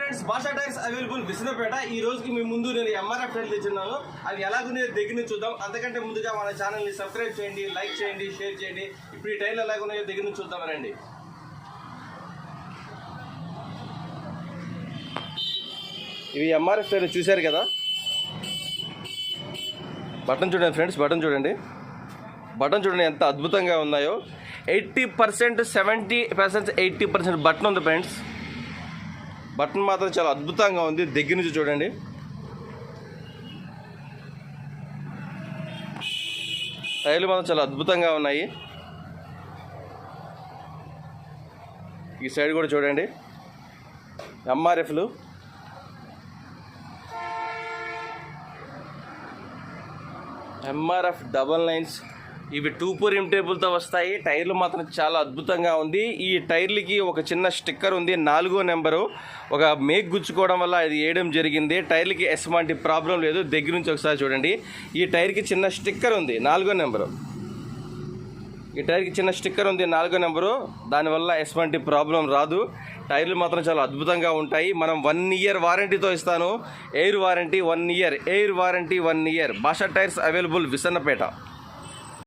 Friends, భాషా tyres available Visanapeta. ఈ రోజుకి మీ ముందు నేను ఎంఆర్ఎఫ్ టైర్లు తెచ్చున్నాను. అవి ఎలాగున్నాయో దగ్గర నుంచి చూద్దాం. అంతకంటే ముందుగా మన ఛానల్ని సబ్స్క్రైబ్ చేయండి, లైక్ చేయండి, షేర్ చేయండి. ఇప్పుడు ఈ టైర్లు ఎలాగున్నాయో దగ్గర నుంచి చూద్దాం రండి. ఇవి ఎంఆర్ఎఫ్ టైర్లు చూశారు కదా. బటన్ చూడండి ఫ్రెండ్స్, బటన్ చూడండి ఎంత అద్భుతంగా ఉన్నాయో. 80%, 70%, 80% బటన్ ఉంది ఫ్రెండ్స్. బటన్ మాత్రం చాలా అద్భుతంగా ఉంది. దగ్గర నుంచి చూడండి. టైర్లు మాత్రం చాలా అద్భుతంగా ఉన్నాయి. ఈ సైడ్ కూడా చూడండి. ఎంఆర్ఎఫ్లు ఎంఆర్ఎఫ్ డబల్ లైన్స్. ఇవి 2 రిమ్ టేబుల్తో వస్తాయి. టైర్లు మాత్రం చాలా అద్భుతంగా ఉంది. ఈ టైర్లకి ఒక చిన్న స్టిక్కర్ ఉంది, 4వ నెంబరు. ఒక మేక్ గుచ్చుకోవడం వల్ల ఇది వేయడం జరిగింది. టైర్లకి ఎటువంటి ప్రాబ్లం లేదు. దగ్గర నుంచి ఒకసారి చూడండి. ఈ టైర్కి చిన్న స్టిక్కర్ ఉంది, 4వ నెంబరు. ఈ టైర్కి చిన్న స్టిక్కర్ ఉంది, 4వ నెంబరు. దానివల్ల ఎటువంటి ప్రాబ్లం రాదు. టైర్లు మాత్రం చాలా అద్భుతంగా ఉంటాయి. మనం 1 ఇయర్ వారంటీతో ఇస్తాను. Air warranty 1 year, air warranty 1 year. భాషా టైర్స్ అవైలబుల్ విసన్నపేట.